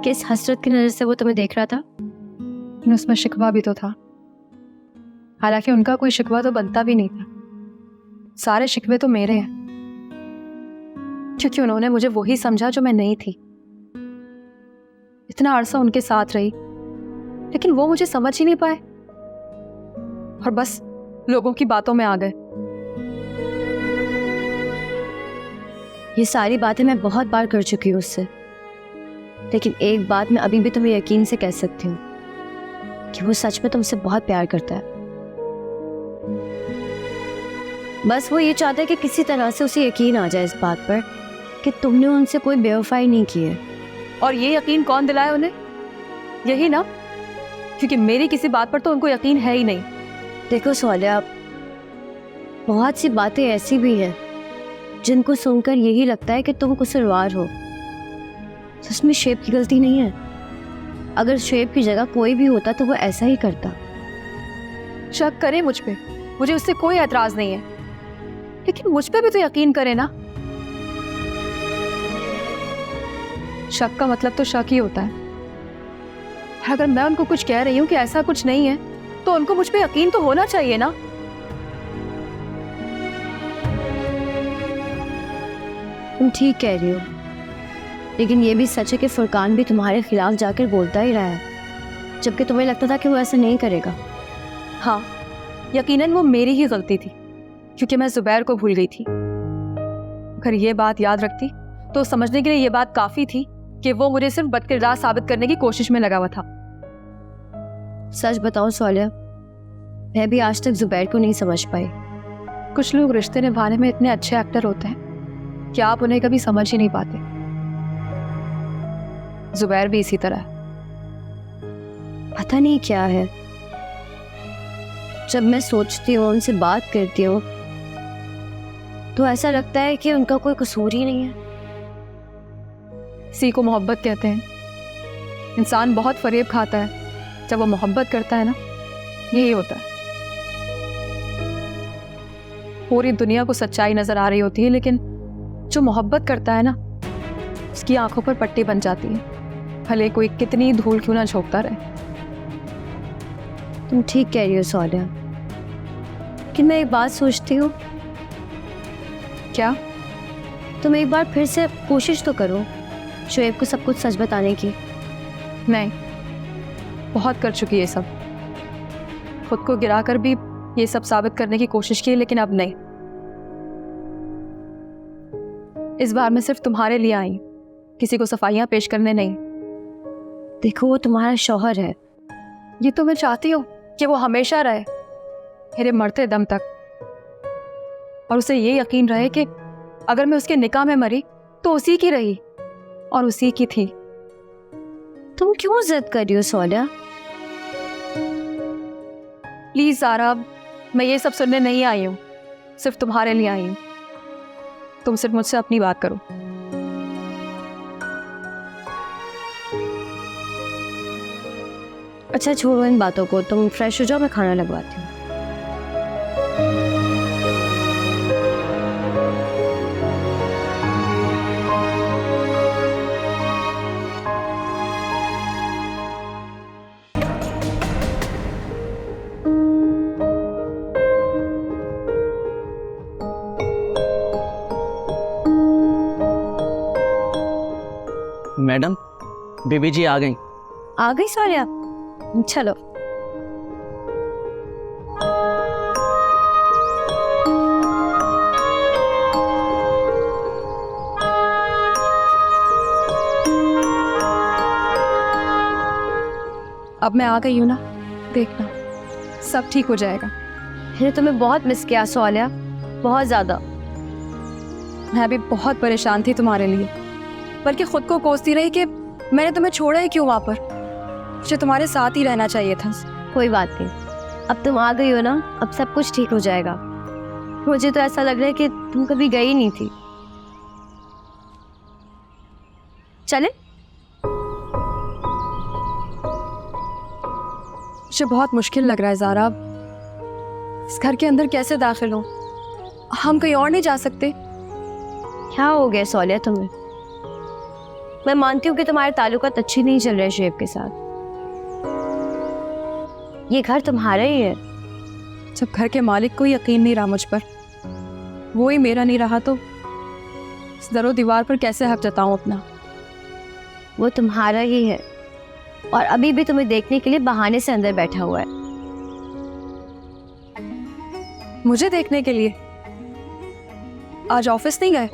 किस हसरत की नजर से वो तुम्हें देख रहा था? लेकिन उसमें शिकवा भी तो था। हालांकि उनका कोई शिकवा तो बनता भी नहीं था। सारे शिकवे तो मेरे हैं, क्योंकि उन्होंने मुझे वही समझा जो मैं नहीं थी। इतना अरसा उनके साथ रही, लेकिन वो मुझे समझ ही नहीं पाए और बस लोगों की बातों में आ गए। ये सारी बातें मैं बहुत बार कर चुकी हूँ उससे, लेकिन एक बात मैं अभी भी तुम्हें यकीन से कह सकती हूँ कि वो सच में तुमसे बहुत प्यार करता है। बस वो ये चाहता है कि किसी तरह से उसे यकीन आ जाए इस बात पर कि तुमने उनसे कोई बेवफाई नहीं की है। और ये यकीन कौन दिलाए उन्हें? यही ना, क्योंकि मेरी किसी बात पर तो उनको यकीन है ही नहीं। देखो सोनिया, बहुत सी बातें ऐसी भी हैं जिनको सुनकर यही लगता है कि तुम कसूरवार हो। सच में शेब की गलती नहीं है। अगर शेब की जगह कोई भी होता तो वो ऐसा ही करता। शक करे मुझ पे, मुझे उससे कोई एतराज नहीं है, लेकिन मुझ पे भी तो यकीन करे ना। शक का मतलब तो शक ही होता है। और अगर मैं उनको कुछ कह रही हूँ कि ऐसा कुछ नहीं है, तो उनको मुझ पे यकीन तो होना चाहिए ना। तुम ठीक कह रही हो, लेकिन ये भी सच है कि फुरकान भी तुम्हारे खिलाफ जाकर बोलता ही रहा है, जबकि तुम्हें लगता था कि वो ऐसा नहीं करेगा। हाँ, यकीनन वो मेरी ही गलती थी, क्योंकि मैं जुबैर को भूल गई थी। अगर ये बात याद रखती तो समझने के लिए ये बात काफी थी कि वो मुझे सिर्फ बदकिरदार साबित करने की कोशिश में लगा हुआ था। सच बताऊं सोनिया, मैं भी आज तक जुबैर को नहीं समझ पाई। कुछ लोग रिश्ते निभाने में इतने अच्छे एक्टर होते हैं कि आप उन्हें कभी समझ ही नहीं पाते। जुबैर भी इसी तरह है। पता नहीं क्या है, जब मैं सोचती हूँ, उनसे बात करती हूँ, तो ऐसा लगता है कि उनका कोई कसूर ही नहीं है। इसी को मोहब्बत कहते हैं। इंसान बहुत फरेब खाता है जब वो मोहब्बत करता है ना, यही होता है। पूरी दुनिया को सच्चाई नजर आ रही होती है, लेकिन जो मोहब्बत करता है ना, उसकी आंखों पर पट्टी बन जाती है, भले कोई कितनी धूल क्यों ना झोंकता रहे। तुम ठीक कह रही हो सोनिया, लेकिन मैं एक बात सोचती हूँ। क्या? तुम एक बार फिर से कोशिश तो करो शोएब को सब कुछ सच बताने की। नहीं, बहुत कर चुकी है सब। खुद को गिराकर भी ये सब साबित करने की कोशिश की, लेकिन अब नहीं। इस बार मैं सिर्फ तुम्हारे लिए आई, किसी को सफाइयां पेश करने नहीं। देखो, वो तुम्हारा शौहर है। ये तो मैं चाहती हूँ कि वो हमेशा रहे, मेरे मरते दम तक, और उसे ये यकीन रहे कि अगर मैं उसके निकाह में मरी तो उसी की रही और उसी की थी। तुम क्यों जिद कर रही हो सोनिया? प्लीज ज़ारा, मैं ये सब सुनने नहीं आई हूँ, सिर्फ तुम्हारे लिए आई हूँ। तुम सिर्फ मुझसे अपनी बात करो। अच्छा छोड़ो इन बातों को, तुम फ्रेश हो जाओ, मैं खाना लगवाती हूँ। मैडम, बीबी जी आ गई। आ गई सोनिया? चलो। अब मैं आ गई हूँ ना, देखना सब ठीक हो जाएगा। मैंने तुम्हें बहुत मिस किया सोनिया, बहुत ज्यादा। मैं भी बहुत परेशान थी तुम्हारे लिए, बल्कि खुद को कोसती रही कि मैंने तुम्हें छोड़ा ही क्यों वहाँ पर। मुझे तुम्हारे साथ ही रहना चाहिए था। कोई बात नहीं, अब तुम आ गई हो ना, अब सब कुछ ठीक हो जाएगा। मुझे तो ऐसा लग रहा है कि तुम कभी गई नहीं थी। चले? मुझे बहुत मुश्किल लग रहा है ज़ारा, इस घर के अंदर कैसे दाखिल हो? हम कहीं और नहीं जा सकते? क्या हो गया सोनिया तुम्हें? मैं मानती हूँ कि तुम्हारे ताल्लुकात अच्छे नहीं चल रहे शेब के साथ। ये घर तुम्हारा ही है। जब घर के मालिक को यकीन नहीं रहा मुझ पर, वो ही मेरा नहीं रहा, तो इस दरो दीवार पर कैसे हक जताऊं अपना? वो तुम्हारा ही है और अभी भी तुम्हें देखने के लिए बहाने से अंदर बैठा हुआ है। मुझे देखने के लिए? आज ऑफिस नहीं गए?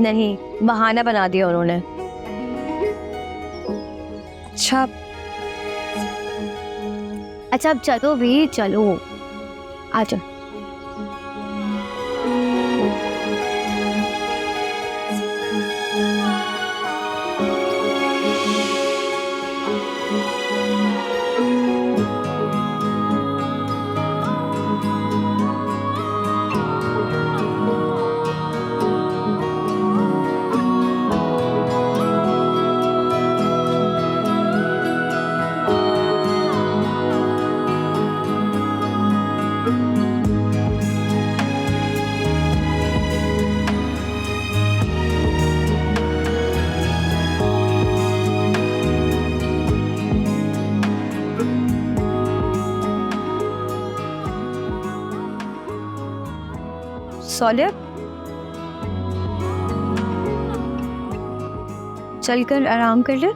नहीं, बहाना बना दिया उन्होंने। अच्छा अब चलो भी, चलो आ जाओ। सौल्या, चलकर आराम कर ले।